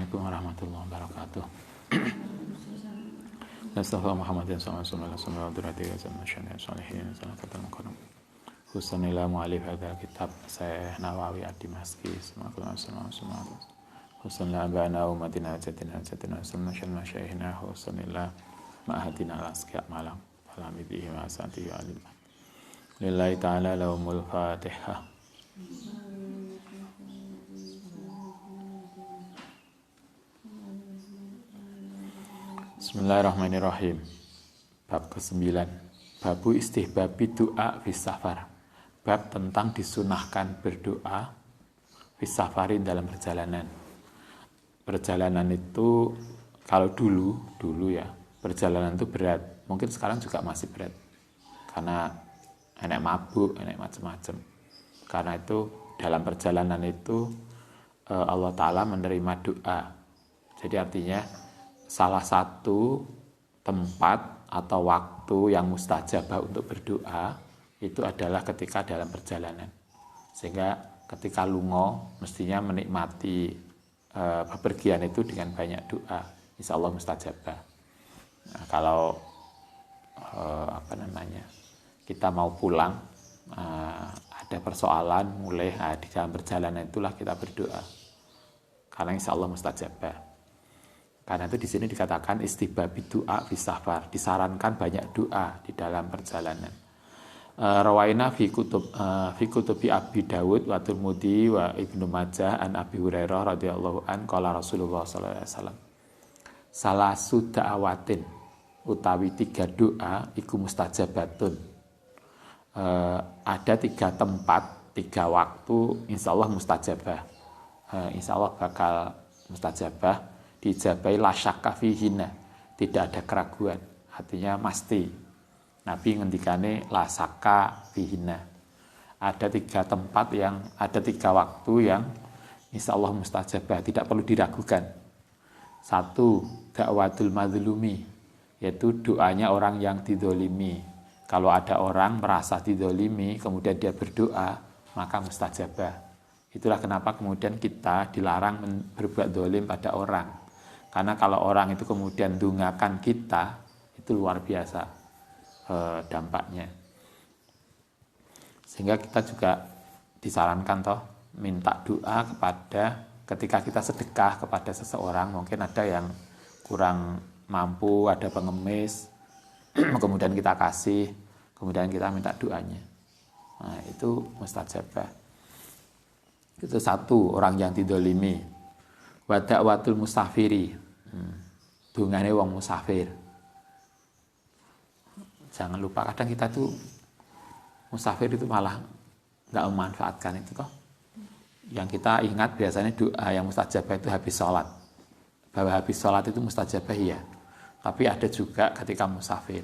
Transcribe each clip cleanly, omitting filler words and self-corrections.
Assalamualaikum warahmatullahi wabarakatuh. Nastaghfirullah Muhammadin sallallahu alaihi wasallam wa durati wa sallallahu salihin sallallahu mukarram. Husnul mu'allif hadzal kitab Syekh Nawawi Ad-Dimashqi sallallahu Husnul abana umatina jatina sallallahu masyaihina husnul ma'hadina al-asqa malam alamidihi wa asati wa alim. Lillahi ta'ala lahumul fatihah. Bismillahirrahmanirrahim. Bab ke-9. Babu istihbabi doa fis safar. Bab tentang disunahkan berdoa fis safarin dalam perjalanan. Perjalanan itu kalau dulu ya, perjalanan itu berat. Mungkin sekarang juga masih berat. Karena enek mabuk, enek macam-macam. Karena itu dalam perjalanan itu Allah Ta'ala menerima doa. Jadi artinya salah satu tempat atau waktu yang mustajabah untuk berdoa itu adalah ketika dalam perjalanan. Sehingga ketika lungo mestinya menikmati bepergian itu dengan banyak doa. Insya Allah mustajabah. Nah, kalau kita mau pulang, ada persoalan mulai di dalam perjalanan itulah kita berdoa. Karena insya Allah mustajabah. Karena itu di sini dikatakan istihbabi doa fi safar, disarankan banyak doa di dalam perjalanan. Rawaina fi kutubi Abi Dawud wa Tirmidzi wa Ibnu Majah an Abi Hurairah radhiyallahu an qala Rasulullah sallallahu alaihi wasallam. Salasu da'awatin utawi 3 doa iku mustajabatun. Ada 3 tempat, 3 waktu insyaallah mustajabah. Insyaallah bakal mustajabah. Dijabai la syakka fihina, tidak ada keraguan, artinya pasti. Nabi ngendikane la syakka fihina. Ada 3 tempat yang, ada 3 waktu yang insya Allah mustajabah, tidak perlu diragukan. 1, dakwatul mazlumi, yaitu doanya orang yang didolimi. Kalau ada orang merasa didolimi, kemudian dia berdoa, maka mustajabah. Itulah kenapa kemudian kita dilarang berbuat dolim pada orang. Karena kalau orang itu kemudian dungakan kita, itu luar biasa dampaknya. Sehingga kita juga disarankan minta doa kepada ketika kita sedekah kepada seseorang. Mungkin ada yang kurang mampu, ada pengemis, kemudian kita kasih, kemudian kita minta doanya. Nah, itu mustajabah. Itu 1, orang yang didolimi. Wa da'watul musafiri, dungane wong musafir. Jangan lupa kadang kita tuh musafir itu malah nggak memanfaatkan itu toh. Yang kita ingat biasanya doa yang mustajabah itu habis sholat. Bahwa habis sholat itu mustajabah ya. Tapi ada juga ketika musafir.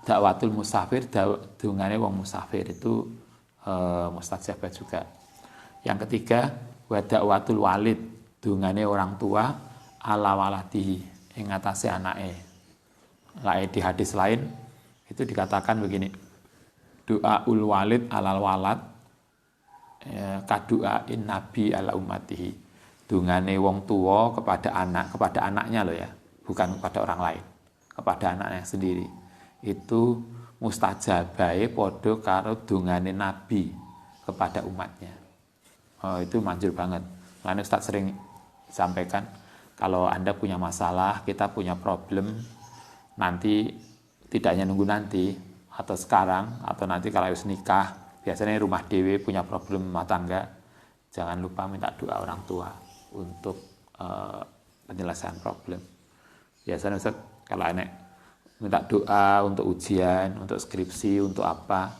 Dakwatul musafir, dungane wong musafir itu mustajabah juga. Yang ketiga, wa dakwatul walid, dungane orang tua ala waladihi ing atase anake. Lae di hadis lain itu dikatakan begini. Doaul walid alal walad kadu'ain nabi ala ummatihi. Dungane wong tua kepada anaknya loh ya, bukan kepada orang lain, kepada anaknya sendiri. Itu mustajabahe padha karo dungane nabi kepada umatnya. Oh, itu manjur banget. Lalu Ustaz sering sampaikan, kalau Anda punya masalah, kita punya problem, nanti tidak hanya nunggu nanti, atau sekarang, atau nanti kalau harus nikah, biasanya rumah dewe punya problem rumah tangga, jangan lupa minta doa orang tua untuk penyelesaian problem. Biasanya Ustaz, kalau anak minta doa untuk ujian, untuk skripsi, untuk apa,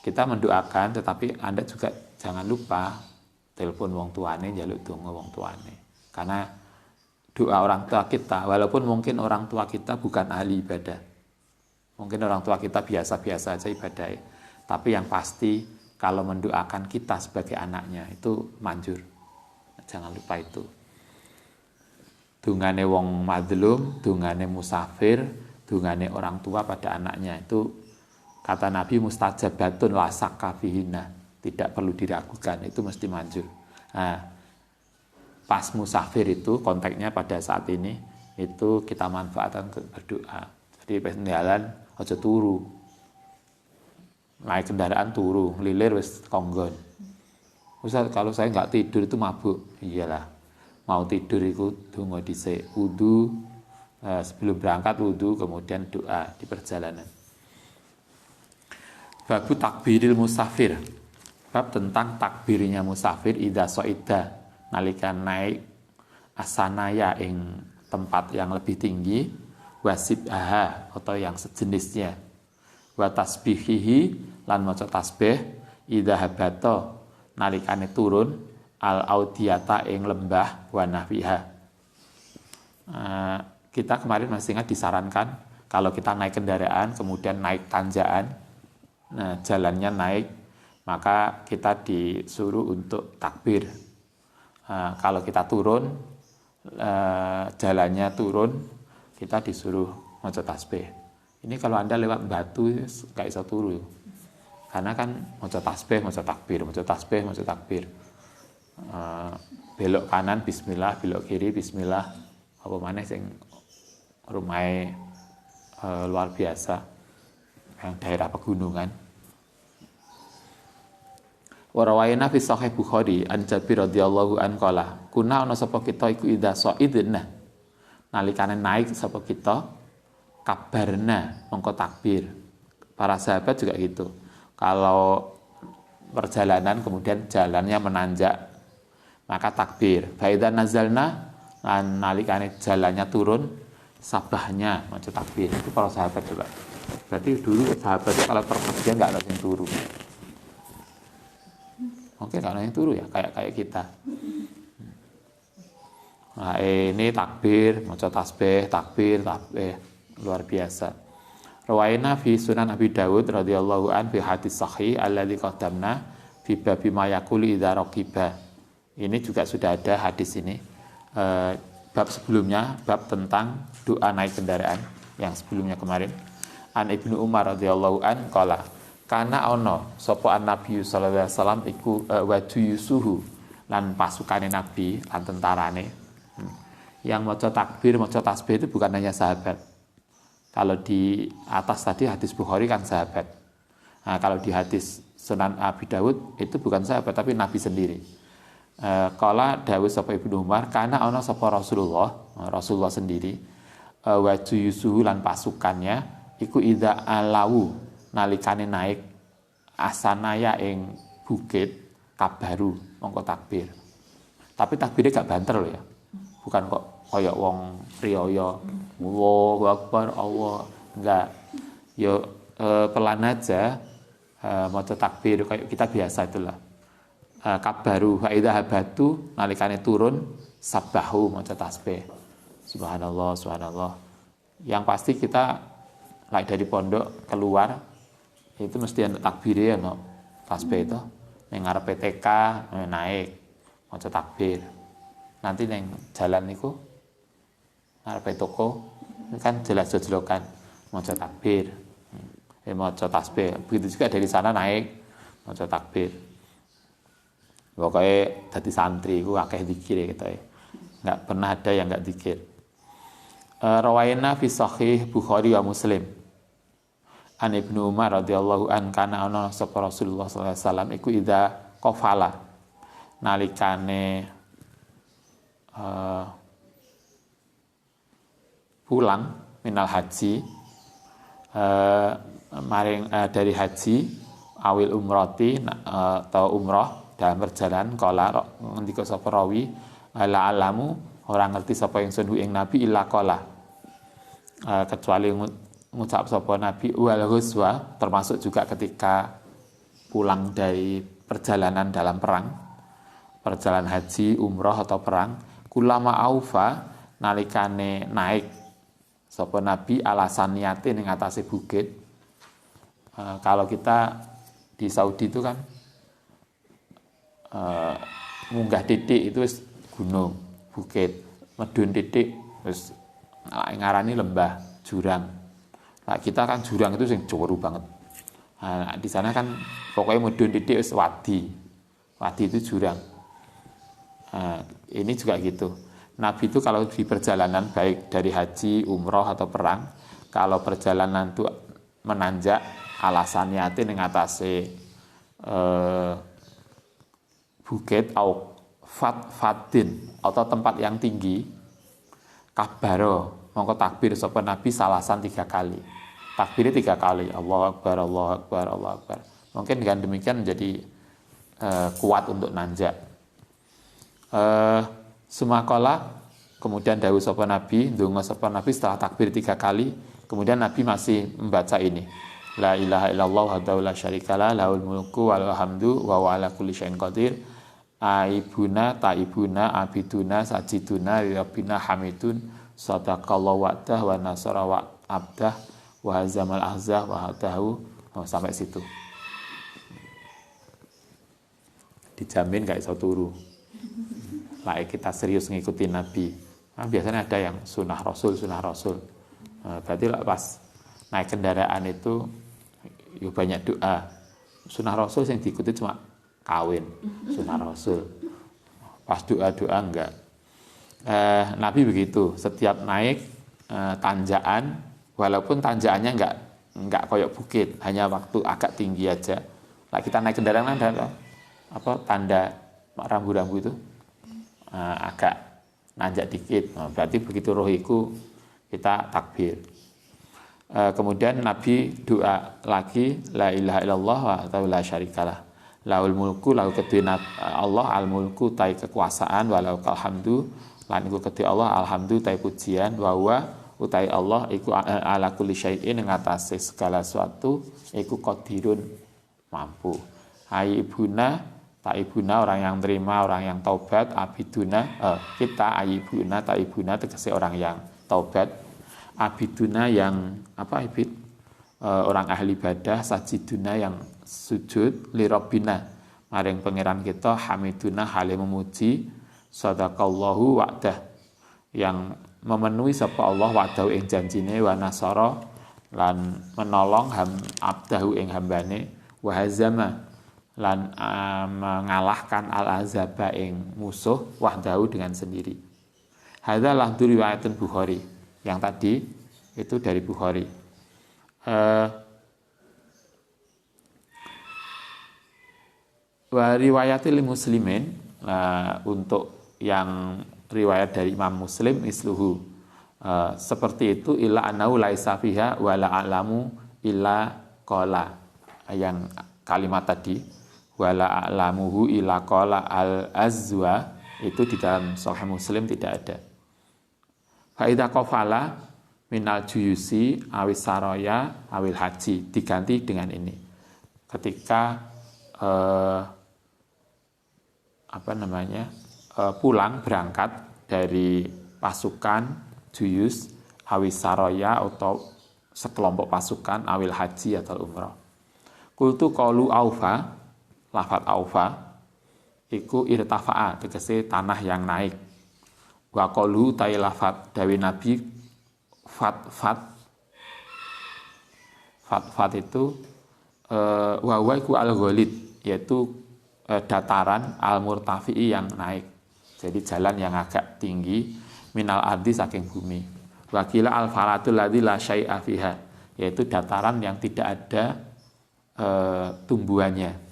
kita mendoakan, tetapi Anda juga jangan lupa telepon wong tuane, njaluk donga wong tuane. Karena doa orang tua kita, walaupun mungkin orang tua kita bukan ahli ibadah, mungkin orang tua kita biasa-biasa aja ibadah, tapi yang pasti kalau mendoakan kita sebagai anaknya itu manjur. Jangan lupa itu. Dungane wong madlum, dungane musafir, dungane orang tua pada anaknya itu kata Nabi mustajabatun la syakka fihina, tidak perlu diragukan, itu mesti manjur. Nah, pas musafir itu konteksnya pada saat ini itu kita manfaatkan untuk berdoa. Jadi pas jalan aja turu. Naik kendaraan turu, lilir wis konggon. Ustaz, kalau saya nggak tidur itu mabuk. Iyalah. Mau tidur itu donga dhisik, wudu, sebelum berangkat wudu, kemudian doa di perjalanan. Babu takbiril musafir. Bab tentang takbirnya musafir idza soida nalika naik asanaya ing tempat yang lebih tinggi, wasibaha atau yang sejenisnya, wa tasbihihi lan maca tasbih idza habata nalikane turun al audiyata ing lembah wa nahwiha. Kita kemarin masih ingat disarankan kalau kita naik kendaraan kemudian naik tanjakan, jalannya naik, maka kita disuruh untuk takbir. Kalau kita turun, jalannya turun, kita disuruh maca tasbih. Ini kalau Anda lewat batu nggak bisa turu, karena kan maca tasbih, maca takbir, maca tasbih, maca takbir. Belok kanan bismillah, belok kiri bismillah. Apa maneh sing rumahe luar biasa yang daerah pegunungan. Warawayna fi sahih Bukhari an Jabir radhiyallahu an qala kuna ana sapa kita iku idza sa'idna nalikane naik sapa kita kabarna mongko takbir. Para sahabat juga gitu. Kalau perjalanan kemudian jalannya menanjak maka takbir. Fa idza nazalna lan nalikane jalannya turun sabahnya maca takbir. Itu para sahabat juga. Berarti dulu sahabat itu kalau perpergian enggak ada yang turun. Mungkin karena yang turu ya, kayak kita. Nah, ini takbir, maca tasbih, takbir, luar biasa. Rawaina fi Sunan Abi Dawud radhiyallahu an fi hadis sahih alladzi qaddamna fi babi ma yaqulu idza raqiba. Ini juga sudah ada hadis ini. Bab sebelumnya, bab tentang doa naik kendaraan yang sebelumnya kemarin. An Ibnu Umar radhiyallahu an qala kana ono sapa Nabi sallallahu alaihi wasallam iku wajuyusuhu lan pasukane Nabi lan tentarane. Yang maca takbir, maca tasbih itu bukan hanya sahabat. Kalau di atas tadi hadis Bukhari kan sahabat. Nah, kalau di hadis Sunan Abi Dawud itu bukan sahabat tapi Nabi sendiri. Kala dawuh sapa Ibnu Umar kana ono sapa Rasulullah sendiri wajuyusuhu lan pasukannya iku idza alawu nalikane naik asanaya ing bukit kabaru mongko takbir. Tapi takbirnya gak banter loh ya. Bukan kok koyok wong riyaya Allahu Akbar Allah, enggak. Yo pelan aja maca takbir kayak kita biasa itulah. Kabaru fa idza habatu nalikane turun sabbahu maca tasbih. Subhanallah subhanallah. Yang pasti kita dari pondok keluar itu mesti ada takbir ya no tasbih itu ning ngarepe TK naik maca takbir. Nanti ning jalan niku ngarepe toko kan jelas-jelakan maca takbir. Maca tasbih. Begitu juga dari sana naik maca takbir. Pokoknya dadi santri iku akeh zikir gitu ya. Enggak pernah ada yang enggak zikir. Rawaina fi sahih Bukhari wa Muslim. An Ibnu Umar radhiyallahu an kana ana sapa Rasulullah sallallahu alaihi wasallam iku idza qafala nalikane pulang minal haji dari haji awil umrati atau umrah dalam perjalanan kala ngendika sapa rawi la alamu orang ngerti sapa ingsun ing nabi illa qala kecuali ngucap sapa Nabi wal ghuswa, termasuk juga ketika pulang dari perjalanan dalam perang, perjalanan haji, umroh atau perang, kulama aufa nalikane naik sapa Nabi alasan niatin ing atase bukit. Kalau kita di Saudi itu kan munggah titik itu gunung, bukit, medun titik terus ngarani lembah, jurang. Nah, kita kan jurang itu sing juru banget. Nah, di sana kan pokoknya medun titik wis wadi. Wadi itu jurang. Ini juga gitu. Nabi itu kalau di perjalanan baik dari haji, umroh atau perang, kalau perjalanan itu menanjak, alasannya itu mengatasi bukit atau fatin atau tempat yang tinggi, kabaro mongko takbir sapa Nabi salasan 3 kali. Takbirnya 3 kali, Allahu Akbar, Allahu Akbar, Allahu Akbar. Mungkin dengan demikian menjadi kuat untuk nanjak. Sumakola, kemudian dawuh sapa Nabi, ndonga sapa Nabi setelah takbir 3 kali, kemudian Nabi masih membaca ini. La ilaha illallah wahdahu la syarikalah, lahul mulku wal hamdu wa huwa ala kulli syai'in qadir. Aibuna, taibuna, abiduna, sajiduna, rabbina hamidun, sadaqallahu wa'dah wa nasara wa abdah, wa hazamal ahzah wa hadahu. Sampai situ. Dijamin gak iso turu. Lah kita serius ngikuti Nabi. Nah, biasanya ada yang sunnah Rasul. Berarti pas naik kendaraan itu ya banyak doa. Sunnah Rasul yang diikuti cuma kawin, sunnah Rasul. Pas doa-doa enggak. Nabi begitu, setiap naik tanjakan, walaupun tanjakannya enggak koyok bukit, hanya waktu agak tinggi aja. Lah kita naik kendaraan ada apa tanda rambu-rambu itu agak nanjak dikit. Berarti begitu rohiku kita takbir. Kemudian Nabi doa lagi, la ilaha illallah wa la syarikalah. Laul mulku, lahu kedue Allah, al mulku tai kekuasaan, walau kalhamdu, lan iku kedue Allah, alhamdu tai pujian, wa huwa utai Allah iku ala kulli syai'in ngatasi segala sesuatu, iku qadirun mampu. Aibuna, taibuna orang yang terima, orang yang taubat, abiduna kita aibuna, taibuna tegese orang yang taubat, abiduna yang apa ibid? Orang ahli ibadah, sajiduna yang sujud, lirabbina maring pangeran kita, hamiduna hale memuji, sadaqallahu wa'dah yang memenuhi sapa Allah wa'dahu ing janjine, wa nasara lan menolong abdahu ing hambane, wa hazama lan mengalahkan al-azaba ing musuh wahdahu dengan sendiri. Hadza lahdu riwayatun Bukhari. Yang tadi itu dari Bukhari. Wa riwayatil muslimin, untuk yang riwayat dari Imam Muslim isluhu seperti itu, illa annahu laisa fiha wa la a'lamu illa qala, yang kalimat tadi wala a'lamuhu illa qala al-azwa itu di dalam Sahih Muslim tidak ada. Fa idza qafala minal juyusi awis saraya awil haji, diganti dengan ini ketika pulang berangkat dari pasukan juyus awis saraya atau sekelompok pasukan awil haji atau umrah. Kultu qalu aufa, lafat aufa iku irtafa'a tegese tanah yang naik. Wa qalu tai lafat dawe Nabi fat itu wa iku al-ghalid, yaitu dataran al-murtafi'i yang naik. Jadi jalan yang agak tinggi minal ardi saking bumi. Wa qila al-falatul ladzi la syai'a fiha, yaitu dataran yang tidak ada tumbuhannya.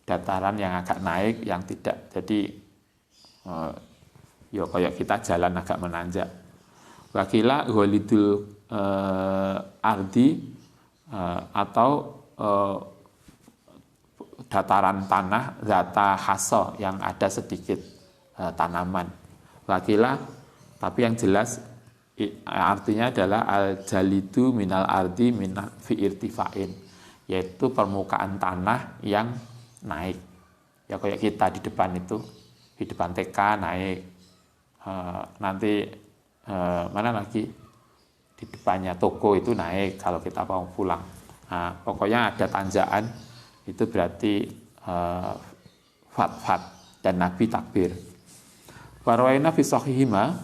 Dataran yang agak naik yang tidak, jadi ya kayak kita jalan agak menanjak. Wakila ghalidul ardi atau dataran tanah zata haso yang ada sedikit tanaman. Wakila, tapi yang jelas artinya adalah al jalidu minal ardi minal fi irtifa'in, yaitu permukaan tanah yang naik. Ya kayak kita di depan itu, di depan TK naik, nanti mana lagi di depannya toko itu naik kalau kita mau pulang. Nah, pokoknya ada tanjakan itu berarti fat dan Nabi takbir. Warwaina fi sahihima,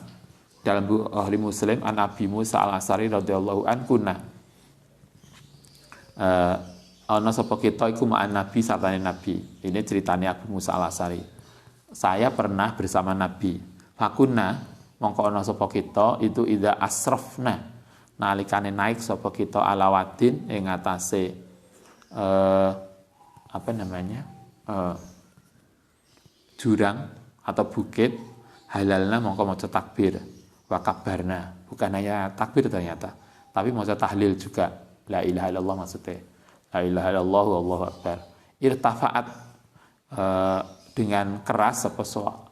dalam Bukhari Muslim an Abi Musa al-Asy'ari radhiyallahu an kunna ana sapa kita iku ma'an Nabi satane Nabi. Ini ceritanya Abu Musa al-Asy'ari. saya pernah bersama Nabi. Fakunna mongko ana sapa kita itu idza asrafna nalikane naik sapa kita ala wadin ing atase jurang atau bukit, halalna mongko maca takbir wa kabarna, bukan hanya takbir ternyata tapi maca tahlil juga, la ilaha illallah maksudnya, la ilaha illallah wallahu akbar. Irtafaat dengan keras apa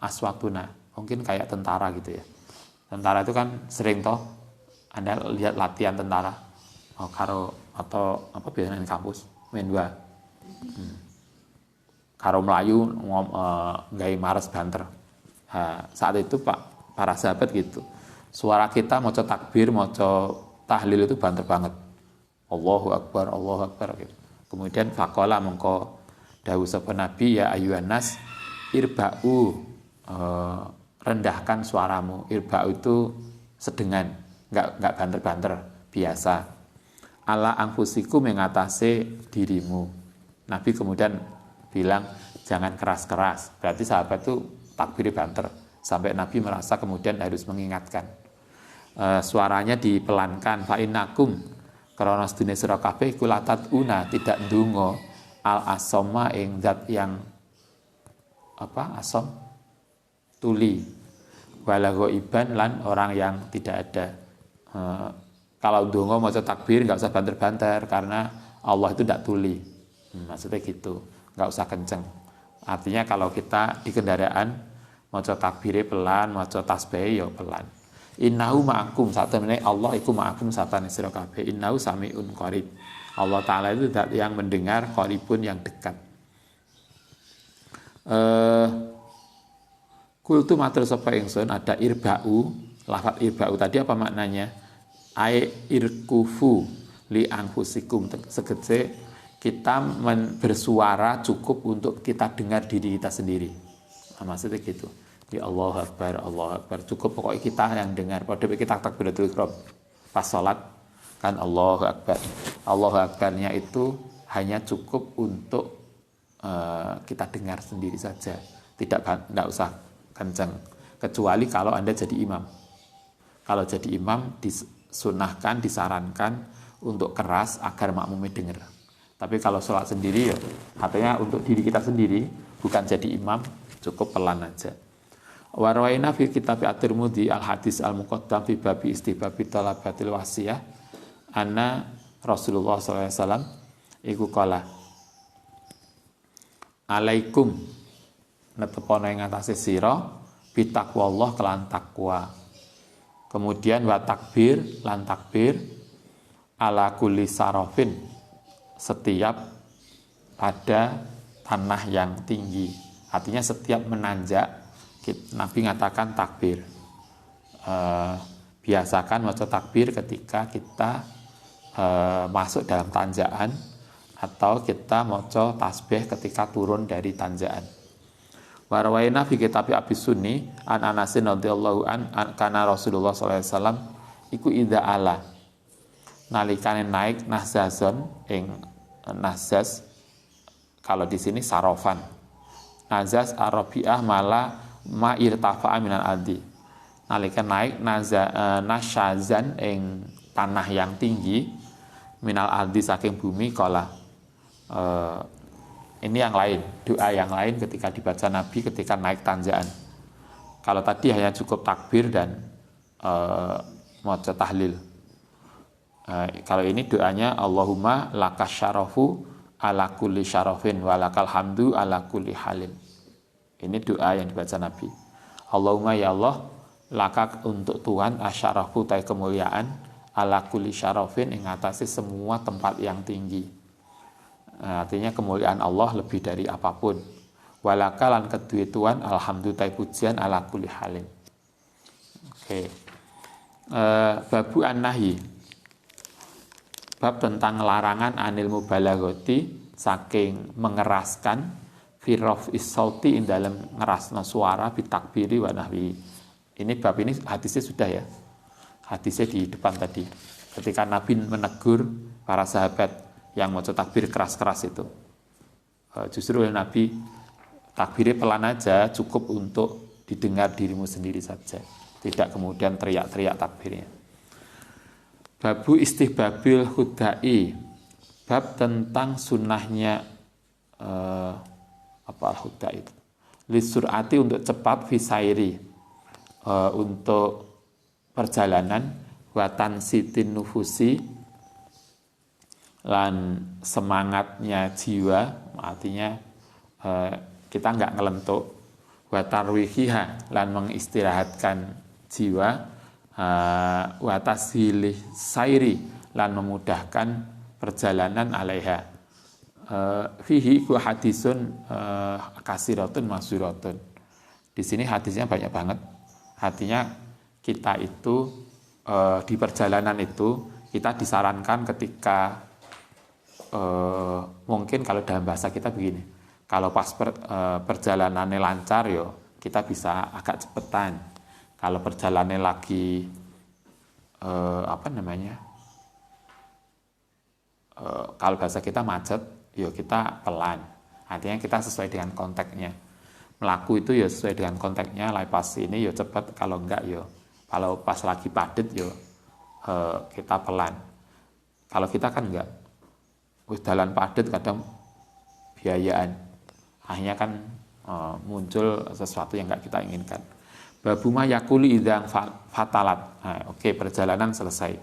aswatuna, mungkin kayak tentara gitu ya. Tentara itu kan sering toh Anda lihat latihan tentara atau apa biasanya di kampus main dua karo Melayu gawe mares banter. Saat itu para sahabat gitu, suara kita maca takbir, maca tahlil itu banter banget, Allahu akbar gitu. Kemudian faqala mengko dawuh sapa Nabi, ya ayyuhan nas irba'u, rendahkan suaramu. Irba'u itu sedengan, enggak banter-banter, biasa. Ala anfusikum, mengatasi dirimu. Nabi kemudian bilang jangan keras-keras. Berarti sahabat itu takbir banter sampai Nabi merasa kemudian harus mengingatkan. Suaranya dipelankan, fa innakum karena sedune sira kabeh kulatat una, tidak ndonga al asoma ing zat yang asom tuli, walago iban lan orang yang tidak ada. Kalau ndonga maca takbir nggak usah banter-banter karena Allah itu tidak tuli. Maksudnya gitu, nggak usah kenceng. Artinya kalau kita di kendaraan maca takbirnya pelan, maca tasbih ya pelan. Innahu ma'akum, saat temen Allah iku ma'akum satane sira kabeh. Innahu sami'un qarib. Allah Ta'ala itu zat yang mendengar, qaribun yang dekat. Kultu matur sapa ingsun, ada irba'u. Lafaz irba'u tadi apa maknanya? Irkufu li anfusikum, segede kita bersuara cukup untuk kita dengar diri kita sendiri. Maksudnya gitu. Ya Allah Akbar, cukup pokoknya kita yang dengar. Pada kita takbiratul ihram pas salat kan Allahu Akbar. Allahu Akbarnya itu hanya cukup untuk kita dengar sendiri saja. Tidak usah kencang. Kecuali kalau Anda jadi imam. Kalau jadi imam disunahkan, disarankan untuk keras agar makmumnya dengar. Tapi kalau sholat sendiri ya, artinya untuk diri kita sendiri, bukan jadi imam, cukup pelan aja. Warwaina fi kitab at-Tirmidzi al-hadis al-muqaddam fi babi istihbabi talabatil wasiyah anna Rasulullah SAW iku qala alaikum netepono ing atase sira bi taqwallah kelan takwa. Kemudian wa takbir lan takbir ala kulli sarafin, setiap pada tanah yang tinggi. Artinya setiap menanjak Nabi mengatakan takbir. Biasakan maca takbir ketika kita masuk dalam tanjakan atau kita maca tasbih ketika turun dari tanjakan. Warwaina fi kitab Abi Sunni an Anasin radhiyallahu an kana Rasulullah sallallahu alaihi wasallam iku idza ala nalikane naik nahzazon ing nahzaz, kalau di sini sarofan. Nazaz arabiah mala ma irtafa'a minal ardi, nalika naik nasyazan ing tanah yang tinggi minal ardi saking bumi kala. Ini yang lain, doa yang lain ketika dibaca Nabi ketika naik tanjakan. Kalau tadi hanya cukup takbir dan maca tahlil. Kalau ini doanya Allahumma lakas syarafu ala kulli syarafin walakal hamdu ala kulli halin. Ini doa yang dibaca Nabi. Allahumma ya Allah, laka untuk Tuhan asyarafu tai kemuliaan ala kulli syarafin ing atase semua tempat yang tinggi. Artinya kemuliaan Allah lebih dari apapun. Walaka lan kedue Tuhan alhamdu tai pujian ala kulli halin. Oke. Babu an-nahi. Bab tentang larangan anil mubalaghati saking mengeraskan firrof is-sauti dalam ngerasna suara bitakbiri wa nahwi. Ini bab ini hadisnya sudah ya. Hadisnya di depan tadi. Ketika Nabi menegur para sahabat yang mau takbir keras-keras itu. Justru Nabi takbirnya pelan aja, cukup untuk didengar dirimu sendiri saja, tidak kemudian teriak-teriak takbirnya. Babu istihbabil hudai, bab tentang sunnahnya al-huda itu. Lisur'ati untuk cepat, fisairi untuk perjalanan, watan sitin nufusi lan semangatnya jiwa, artinya kita nggak ngelentuk, watarwihiha lan mengistirahatkan jiwa, watashilih sairi lan memudahkan perjalanan alaiha. Fihi ku hadisun kasiratun masyhuratun. Di sini hadisnya banyak banget. Artinya kita itu di perjalanan itu kita disarankan ketika mungkin kalau dalam bahasa kita begini, kalau pas perjalanannya lancar yo kita bisa agak cepetan. Kalau perjalanannya lagi kalau bahasa kita macet, yo kita pelan. Artinya kita sesuai dengan konteksnya. Melaku itu ya sesuai dengan konteksnya. Pas ini yo cepat, kalau enggak yo. Kalau pas lagi padat yo kita pelan. Kalau kita kan enggak. Jalan padat kadang biayaan. Akhirnya kan muncul sesuatu yang enggak kita inginkan. Babuma yakuli idang fatalat. Oke, perjalanan selesai.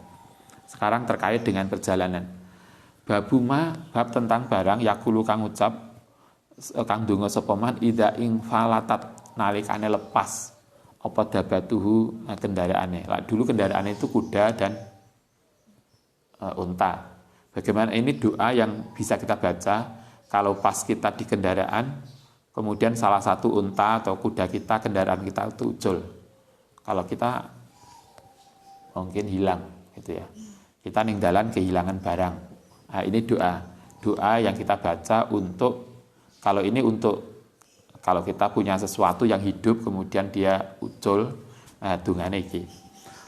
Sekarang terkait dengan perjalanan. Babuma, bab tentang barang yakulu kang ucap kang donga sapa man idza ing falatat nalikane lepas apa dabatuhu kendaraane. Dulu kendaraannya itu kuda dan unta. Bagaimana ini doa yang bisa kita baca kalau pas kita di kendaraan, kemudian salah satu unta atau kuda kita, kendaraan kita itu ucul. Kalau kita mungkin hilang gitu ya. Kita ninggalan kehilangan barang. Nah, ini doa yang kita baca untuk kalau kita punya sesuatu yang hidup kemudian dia ucul, dungane iki.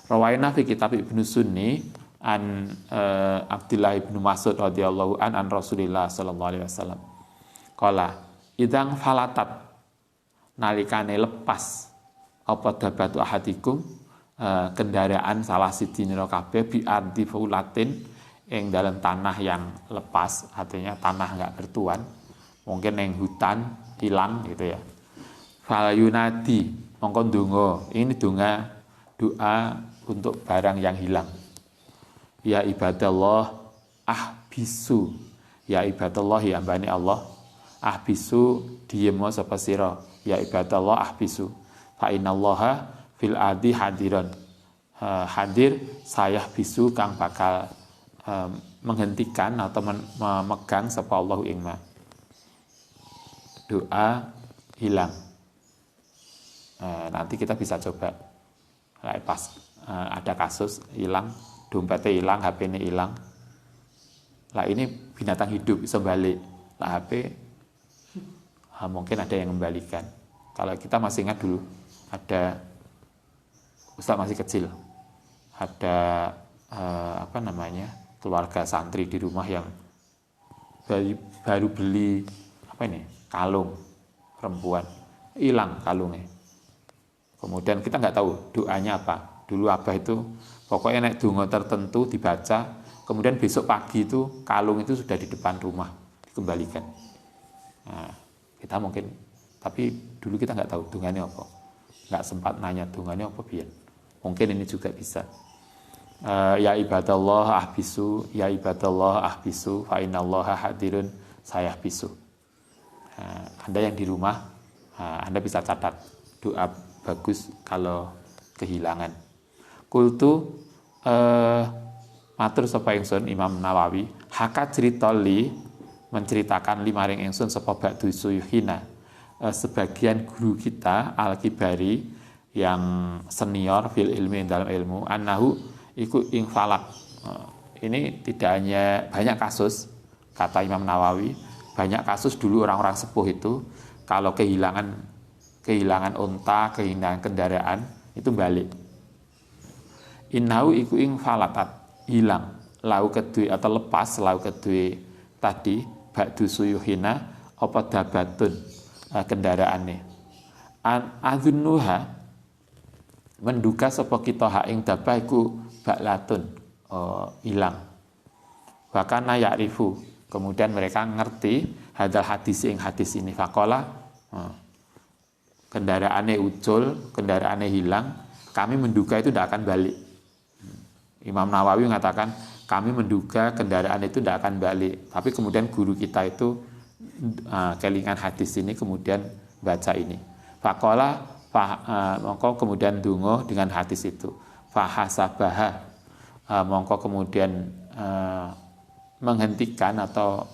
Rawaina fi kitab Ibnu Sunni an Abdullah ibnu Mas'ud radhiyallahu an Rasulillah sallallahu alaihi wasallam. Qala idang falatat nalikane lepas apa dabatu ahadikum kendaraan salah siji nira kabeh bi ardi faulatin yang dalam tanah yang lepas, artinya tanah enggak bertuan, mungkin yang hutan hilang gitu ya. Fal yunadi mongko ndonga, ini doa untuk barang yang hilang. Ya ibadallah ahbisu, ya ibadallah ya hambane Allah, ahbisu diem sapa sira, ya ibadallah ahbisu fa innallaha fil ardi hadiran, hadir saya bisu kang bakal menghentikan atau memegang sapa Allah ing ma. Doa hilang. Nanti kita bisa coba pas ada kasus hilang, dompetnya hilang, HP-nya hilang. Lah ini binatang hidup bisa balik. Lah HP mungkin ada yang kembalikan. Kalau kita masih ingat dulu ada Ustaz masih kecil, ada keluarga santri di rumah yang baru beli kalung perempuan, hilang kalungnya. Kemudian kita nggak tahu doanya apa. Dulu abah itu pokoknya naik donga tertentu dibaca, kemudian besok pagi itu kalung itu sudah di depan rumah dikembalikan. Nah, kita mungkin, tapi dulu kita nggak tahu donganya apa, nggak sempat nanya donganya apa biar. Mungkin ini juga bisa. Ya ibadallah ahbisu, ya ibadallah ahbisu, fa innallaha hadirun saya bisu. Anda yang di rumah, Anda bisa catat doa bagus kalau kehilangan. Kultu matur sapa ingsun Imam Nawawi, haka ceritoli menceritakan limaring ingsun sapa ba'du suyuhina, sebagian guru kita Al-Kibari yang senior fil ilmi dalam ilmu, annahu iku ing falak. Ini tidak hanya banyak kasus, kata Imam Nawawi, banyak kasus dulu orang-orang sepuh itu kalau kehilangan unta, kehilangan kendaraan itu balik. Innahu iku ing falatat, hilang, lau kedue atau lepas lau kedue tadi ba'du suyuhina apa dabatun kendaraane. Adzunnuha menduga sapa kita ha ing dabah iku baklatun hilang. Bahkan ya'rifu, kemudian mereka ngerti hadal hadis ing hadis ini. Faqala kendaraane ucul, kendaraane hilang, kami menduga itu tidak akan balik. Imam Nawawi mengatakan kami menduga kendaraan itu tidak akan balik. Tapi kemudian guru kita itu kelingan hadis ini kemudian baca ini. Faqala mongko kemudian dungo dengan hadis itu. Fahasabaha mongko kemudian menghentikan atau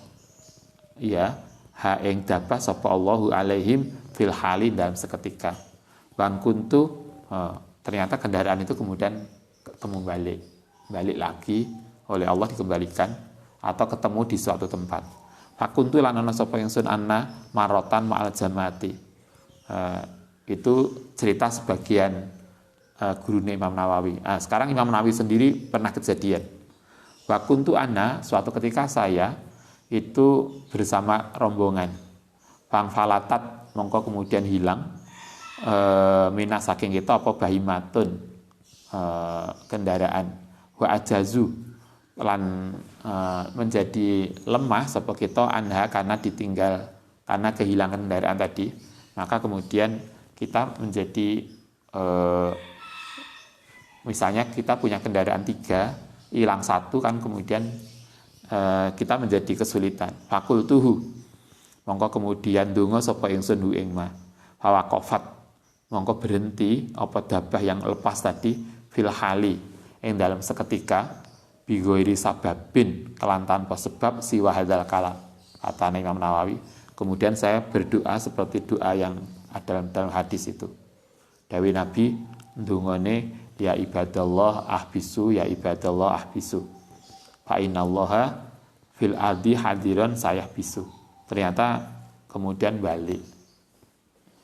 ya ha ing dabah sapa Allahu alaihim fil hali dalam seketika. Bangkuntu ternyata kendaraan itu kemudian ketemu balik lagi oleh Allah dikembalikan atau ketemu di suatu tempat. Fakuntu lan ana sapa ingsun anna marotan ma'al jamaati. Itu cerita sebagian gurune Imam Nawawi. Sekarang Imam Nawawi sendiri pernah kejadian. Wakuntu ana suatu ketika saya itu bersama rombongan. Falatat mongko kemudian hilang minas saking kita apa bahimatun kendaraan wa ajazu lan menjadi lemah sapa kita anha karena ditinggal karena kehilangan kendaraan tadi, maka kemudian kita menjadi misalnya kita punya kendaraan 3 hilang 1 kan kemudian kita menjadi kesulitan. Fakultuhu mongko kemudian donga sapa ingsun hu ing ma fawaqafat mongko berhenti apa dabah yang lepas tadi fil hali ing dalam seketika bigoiri sababin kelan tanpa sebab siwa hadzal kalam kata Imam Nawawi. Kemudian saya berdoa seperti doa yang ada dalam hadis itu. Dawi Nabi ndungone ya ibadallah ahbisu ya ibadallah ahbisu fa innallaha fil ardi hadiran saya bisu. Ternyata kemudian balik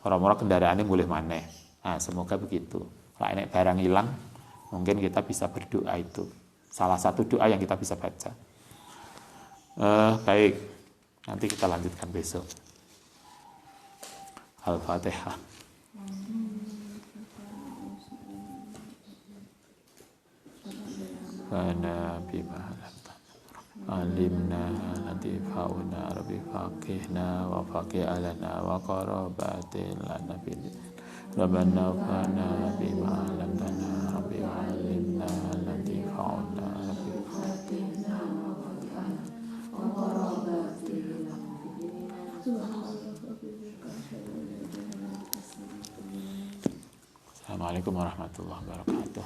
orang-orang kendaraannya boleh maneh. Semoga begitu. Kalau enek barang hilang mungkin kita bisa berdoa, itu salah satu doa yang kita bisa baca. Baik, nanti kita lanjutkan besok. Al-Fatihah. Ana bima alimna natifa'una rabbi faqihna wa faqih alana wa qarabatin lana bil rabbana fana bima alamtana rabbi alimna natifa'una rabbi faqihna wa faqih alana wa qarabatin lana bil Assalamualaikum warahmatullahi wabarakatuh.